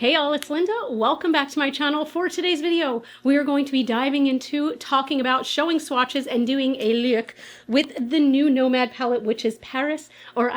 Hey all, it's Linda. Welcome back to my channel. For today's video, we are going to be diving into talking about showing swatches and doing a look with the new Nomad palette, which is Paris La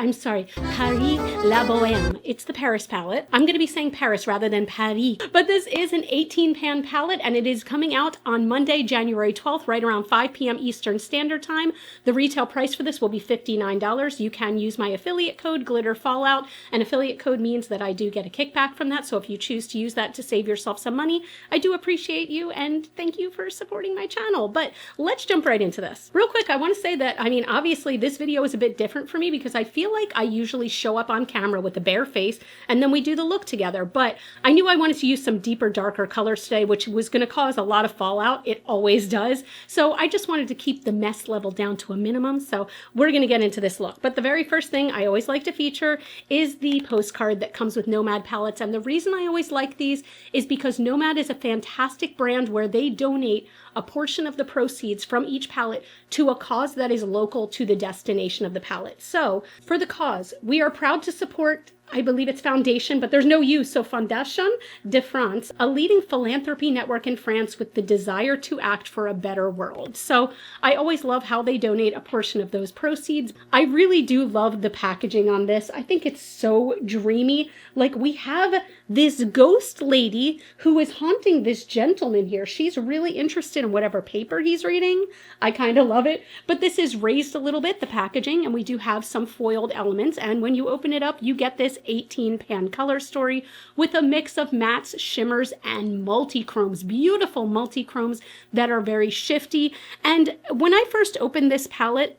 Boheme. It's the Paris palette. I'm going to be saying Paris rather than Paris, but this is an 18 pan palette and it is coming out on Monday, January 12th, right around 5 p.m. Eastern Standard Time. The retail price for this will be $59. You can use my affiliate code Glitter Fallout. An affiliate code means that I do get a kickback from that. So if you choose to use that to save yourself some money, I do appreciate you and thank you for supporting my channel. But let's jump right into this. Real quick, I want to say that, obviously this video is a bit different for me because I feel like I usually show up on camera with a bare face and then we do the look together. But I knew I wanted to use some deeper, darker colors today, which was going to cause a lot of fallout. It always does. So I just wanted to keep the mess level down to a minimum. So we're going to get into this look. But the very first thing I always like to feature is the postcard that comes with Nomad palettes. And the reason I always like these is because Nomad is a fantastic brand where they donate a portion of the proceeds from each palette to a cause that is local to the destination of the palette. So for the cause, we are proud to support, I believe it's Foundation, but there's no U, so Fondation de France, a leading philanthropy network in France with the desire to act for a better world. So I always love how they donate a portion of those proceeds. I really do love the packaging on this. I think it's so dreamy. Like, we have this ghost lady who is haunting this gentleman here. She's really interested in whatever paper he's reading. I kind of love it. But this is raised a little bit, the packaging, and we do have some foiled elements. And when you open it up, you get this 18 pan color story with a mix of mattes, shimmers, and multi-chromes, beautiful multi-chromes that are very shifty. And when I first opened this palette,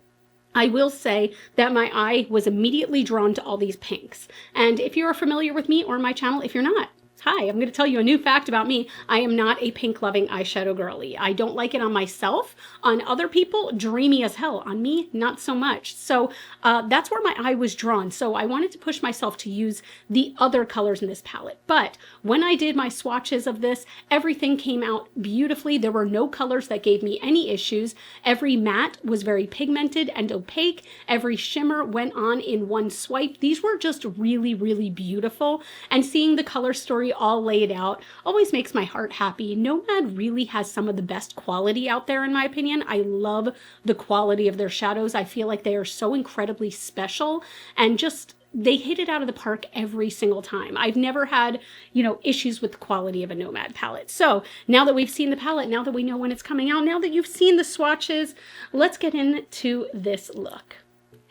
I will say that my eye was immediately drawn to all these pinks. And if you're familiar with me or my channel, if you're not, hi, I'm going to tell you a new fact about me. I am not a pink loving eyeshadow girly. I don't like it on myself. On other people, dreamy as hell. On me, not so much. So that's where my eye was drawn. So I wanted to push myself to use the other colors in this palette. But when I did my swatches of this, everything came out beautifully. There were no colors that gave me any issues. Every matte was very pigmented and opaque. Every shimmer went on in one swipe. These were just really, really beautiful. And seeing the color story all laid out always makes my heart happy. Nomad really has some of the best quality out there in my opinion. I love the quality of their shadows. I feel like they are so incredibly special and just they hit it out of the park every single time. I've never had, issues with the quality of a Nomad palette. So now that we've seen the palette, now that we know when it's coming out, now that you've seen the swatches, let's get into this look.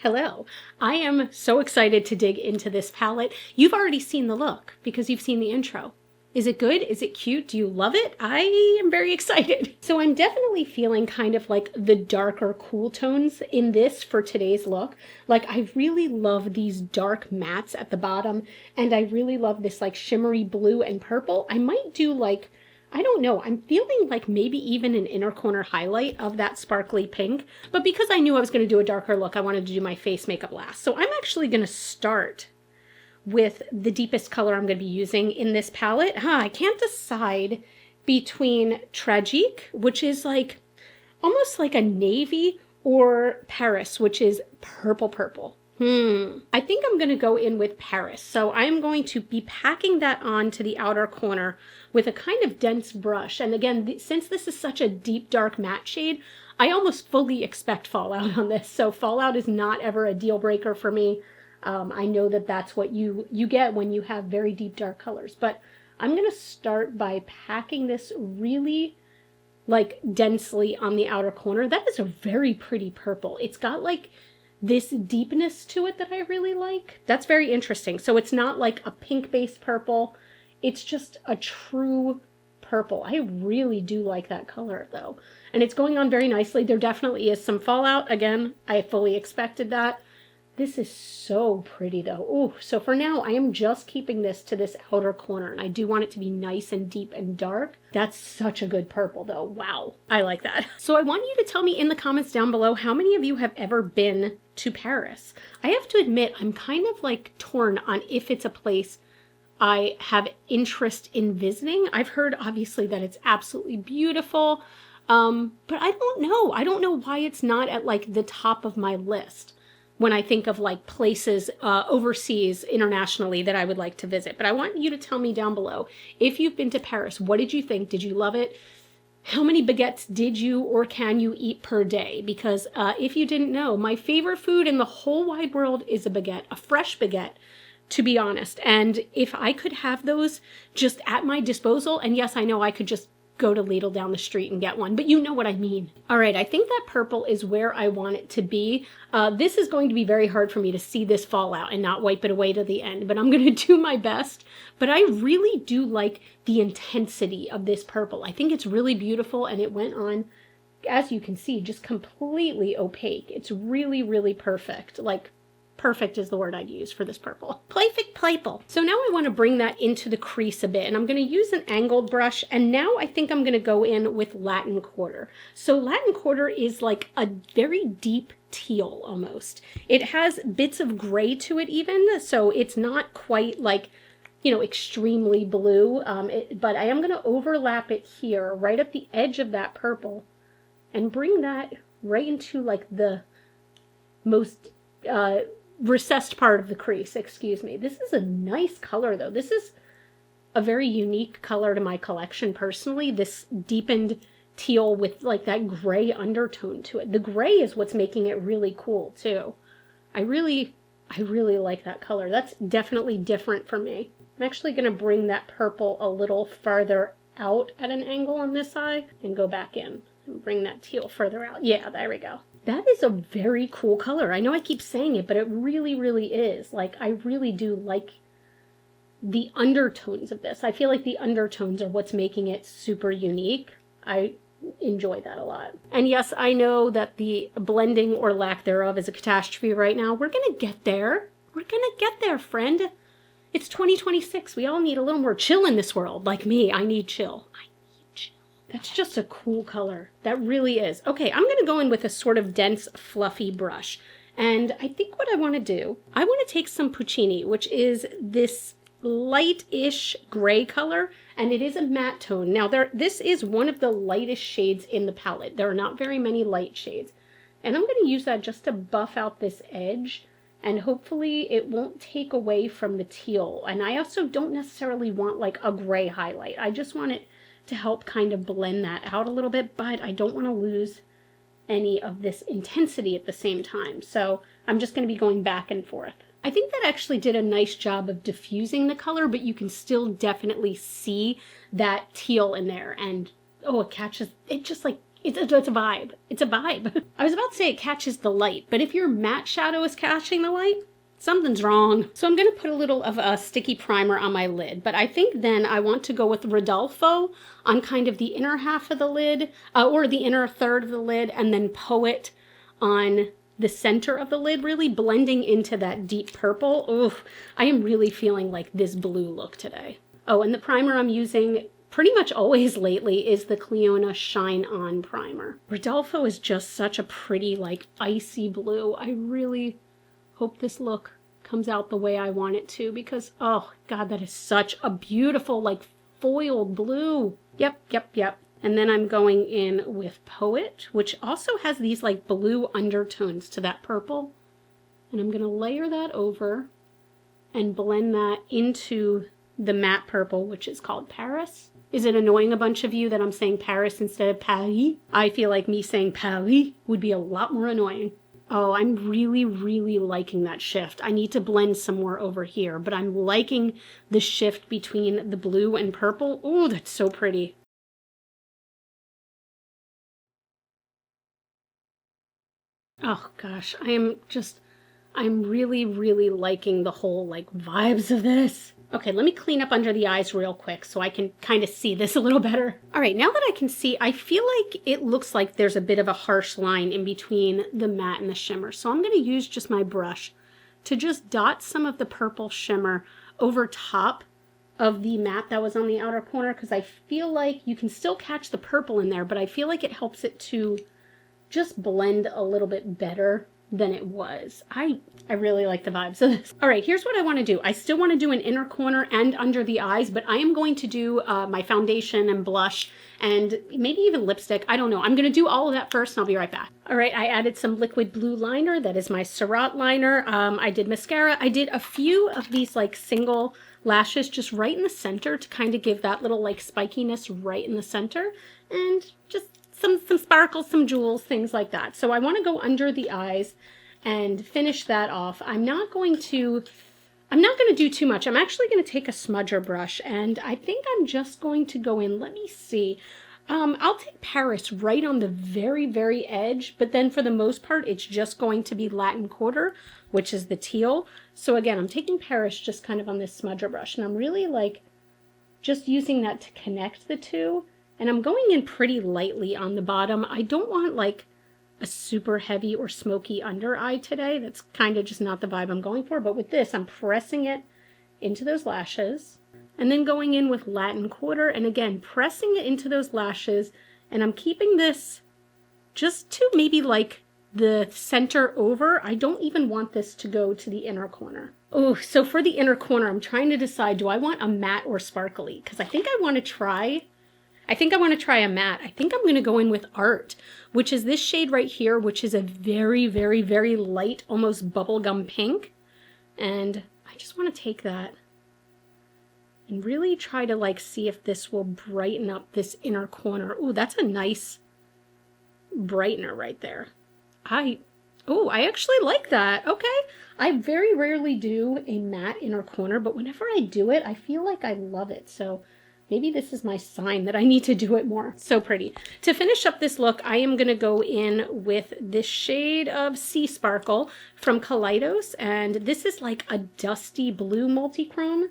Hello, I am so excited to dig into this palette. You've already seen the look because you've seen the intro. Is it good? Is it cute? Do you love it? I am very excited. So I'm definitely feeling kind of like the darker cool tones in this for today's look. Like, I really love these dark mattes at the bottom and I really love this like shimmery blue and purple. I might do like, I don't know, I'm feeling like maybe even an inner corner highlight of that sparkly pink. But because I knew I was going to do a darker look, I wanted to do my face makeup last. So I'm actually going to start with the deepest color I'm going to be using in this palette. I can't decide between Tragique, which is like almost like a navy, or Paris, which is purple purple. I think I'm going to go in with Paris. So I'm going to be packing that on to the outer corner with a kind of dense brush. And again, since this is such a deep, dark matte shade, I almost fully expect fallout on this. So fallout is not ever a deal breaker for me. I know that that's what you get when you have very deep, dark colors. But I'm going to start by packing this really like densely on the outer corner. That is a very pretty purple. It's got like this deepness to it that I really like. That's very interesting. So it's not like a pink-based purple. It's just a true purple. I really do like that color though. And it's going on very nicely. There definitely is some fallout. Again, I fully expected that. This is so pretty though. Oh, so for now, I am just keeping this to this outer corner and I do want it to be nice and deep and dark. That's such a good purple though. Wow, I like that. So I want you to tell me in the comments down below how many of you have ever been to Paris. I have to admit, I'm kind of like torn on if it's a place I have interest in visiting. I've heard obviously that it's absolutely beautiful, but I don't know. I don't know why it's not at like the top of my list. when I think of like places overseas, internationally, that I would like to visit. But I want you to tell me down below, if you've been to Paris, what did you think? Did you love it? How many baguettes did you or can you eat per day? Because if you didn't know, my favorite food in the whole wide world is a baguette, a fresh baguette, to be honest. And if I could have those just at my disposal, and yes, I know I could just go to Lidl down the street and get one, but you know what I mean. All right, I think that purple is where I want it to be. This is going to be very hard for me to see this fall out and not wipe it away to the end, but I'm going to do my best. But I really do like the intensity of this purple. I think it's really beautiful, and it went on, as you can see, just completely opaque. It's really, really perfect. Like, perfect is the word I'd use for this purple. Perfect purple. So now I want to bring that into the crease a bit, and I'm going to use an angled brush, and now I think I'm going to go in with Latin Quarter. So Latin Quarter is like a very deep teal almost. It has bits of gray to it even, so it's not quite like, you know, extremely blue, but I am going to overlap it here right at the edge of that purple and bring that right into like the most recessed part of the crease, excuse me. This is a nice color though. This is a very unique color to my collection personally, this deepened teal with like that gray undertone to it. The gray is what's making it really cool too. I really like that color. That's definitely different for me. I'm actually going to bring that purple a little farther out at an angle on this side and go back in and bring that teal further out. Yeah, there we go. That is a very cool color. I know I keep saying it, but it really, really is. Like, I really do like the undertones of this. I feel like the undertones are what's making it super unique. I enjoy that a lot. And yes, I know that the blending or lack thereof is a catastrophe right now. We're gonna get there. We're gonna get there, friend. It's 2026. We all need a little more chill in this world. Like me, I need chill. That's just a cool color. That really is. Okay, I'm going to go in with a sort of dense, fluffy brush. And I think what I want to do, I want to take some Puccini, which is this light-ish gray color, and it is a matte tone. Now, this is one of the lightest shades in the palette. There are not very many light shades. And I'm going to use that just to buff out this edge, and hopefully it won't take away from the teal. And I also don't necessarily want like a gray highlight. I just want it to help kind of blend that out a little bit, but I don't want to lose any of this intensity at the same time. So I'm just going to be going back and forth. I think that actually did a nice job of diffusing the color, but you can still definitely see that teal in there. And oh, it catches, it just like, it's a vibe. It's a vibe. I was about to say it catches the light, but if your matte shadow is catching the light, something's wrong. So I'm going to put a little of a sticky primer on my lid, but I think then I want to go with Rodolfo on kind of the inner half of the lid, or the inner third of the lid, and then Poet on the center of the lid, really blending into that deep purple. Ooh, I am really feeling like this blue look today. Oh, and the primer I'm using pretty much always lately is the Clionadh Shine On Primer. Rodolfo is just such a pretty, like, icy blue. I really hope this look comes out the way I want it to, because, oh God, that is such a beautiful, like, foiled blue. Yep. And then I'm going in with Poet, which also has these, like, blue undertones to that purple. And I'm going to layer that over and blend that into the matte purple, which is called Paris. Is it annoying a bunch of you that I'm saying Paris instead of Paris? I feel like me saying Paris would be a lot more annoying. Oh, I'm really, really liking that shift. I need to blend some more over here, but I'm liking the shift between the blue and purple. Oh, that's so pretty. Oh gosh, I'm really, really liking the whole like vibes of this. Okay, let me clean up under the eyes real quick so I can kind of see this a little better. All right, now that I can see, I feel like it looks like there's a bit of a harsh line in between the matte and the shimmer. So I'm going to use just my brush to just dot some of the purple shimmer over top of the matte that was on the outer corner, because I feel like you can still catch the purple in there, but I feel like it helps it to just blend a little bit better than it was. I really like the vibes of this. All right, here's what I want to do. I still want to do an inner corner and under the eyes, but I am going to do my foundation and blush and maybe even lipstick. I don't know. I'm going to do all of that first and I'll be right back. All right, I added some liquid blue liner. That is my Surratt liner. I did mascara. I did a few of these like single lashes just right in the center to kind of give that little like spikiness right in the center, and just some sparkles, some jewels, things like that. So I want to go under the eyes and finish that off. I'm not going to do too much. I'm actually going to take a smudger brush, and I think I'm just going to go in, let me see. I'll take Paris right on the very, very edge, but then for the most part, it's just going to be Latin Quarter, which is the teal. So again, I'm taking Paris just kind of on this smudger brush, and I'm really like just using that to connect the two. And I'm going in pretty lightly on the bottom. I don't want like a super heavy or smoky under eye today. That's kind of just not the vibe I'm going for. But with this, I'm pressing it into those lashes and then going in with Latin Quarter. And again, pressing it into those lashes. And I'm keeping this just to maybe like the center over. I don't even want this to go to the inner corner. Oh, so for the inner corner, I'm trying to decide, do I want a matte or sparkly? Because I think I want to try a matte. I think I'm going to go in with Art, which is this shade right here, which is a very, very, very light, almost bubblegum pink. And I just want to take that and really try to like see if this will brighten up this inner corner. Oh, that's a nice brightener right there. I actually like that. Okay. I very rarely do a matte inner corner, but whenever I do it, I feel like I love it. So maybe this is my sign that I need to do it more. So pretty. To finish up this look, I am going to go in with this shade of Sea Sparkle from Kaleidos. And this is like a dusty blue multi-chrome.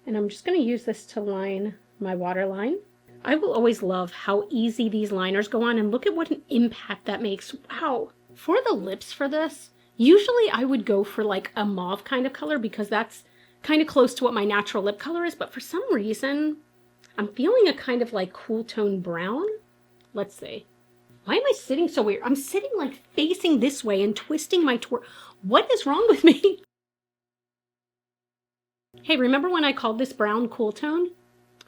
And I'm just going to use this to line my waterline. I will always love how easy these liners go on. And look at what an impact that makes. Wow. For the lips for this, usually I would go for like a mauve kind of color because that's kind of close to what my natural lip color is. But for some reason, I'm feeling a kind of like cool tone brown. Let's see. Why am I sitting so weird? I'm sitting like facing this way and twisting my What is wrong with me? Hey, remember when I called this brown cool tone?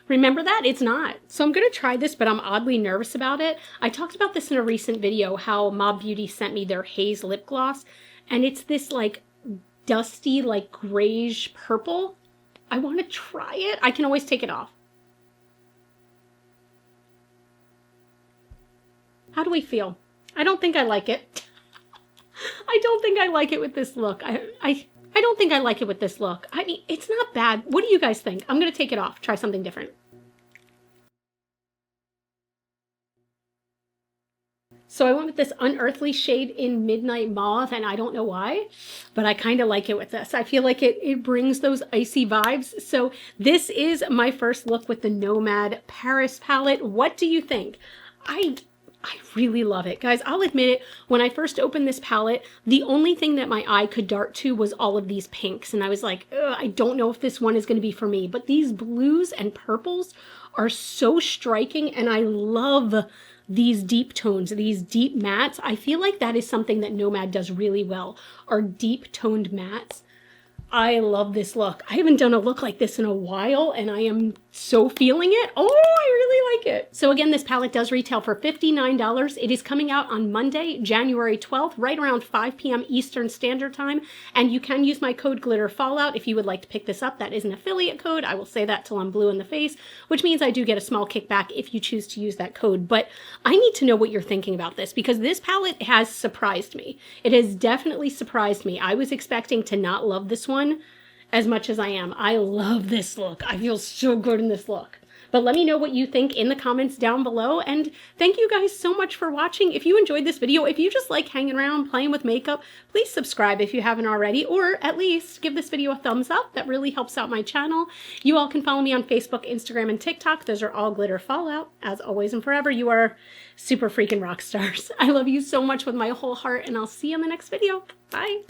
Remember that? It's not. So I'm going to try this, but I'm oddly nervous about it. I talked about this in a recent video, how Mauve Beauty sent me their Haze lip gloss. And it's this like dusty, like grayish purple. I want to try it. I can always take it off. How do we feel? I don't think I like it. I don't think I like it with this look. I don't think I like it with this look. I mean, it's not bad. What do you guys think? I'm going to take it off. Try something different. So I went with this Unearthly shade in Midnight Mauve, and I don't know why, but I kind of like it with this. I feel like it brings those icy vibes. So this is my first look with the Nomad Paris palette. What do you think? I really love it. Guys, I'll admit it, when I first opened this palette, the only thing that my eye could dart to was all of these pinks. And I was like, I don't know if this one is going to be for me. But these blues and purples are so striking, and I love these deep tones, these deep mattes. I feel like that is something that Nomad does really well, are deep toned mattes. I love this look. I haven't done a look like this in a while, and I am so feeling it. Oh, I really like it. So again, this palette does retail for $59. It is coming out on Monday, January 12th, right around 5 p.m. Eastern Standard Time. And you can use my code Glitter Fallout if you would like to pick this up. That is an affiliate code. I will say that till I'm blue in the face, which means I do get a small kickback if you choose to use that code. But I need to know what you're thinking about this, because this palette has surprised me. It has definitely surprised me. I was expecting to not love this one as much as I am. I love this look. I feel so good in this look. But let me know what you think in the comments down below. And thank you guys so much for watching. If you enjoyed this video, if you just like hanging around playing with makeup, please subscribe if you haven't already, or at least give this video a thumbs up. That really helps out my channel. You all can follow me on Facebook, Instagram, and TikTok. Those are all Glitter Fallout. As always and forever, you are super freaking rock stars. I love you so much with my whole heart, and I'll see you in the next video. Bye.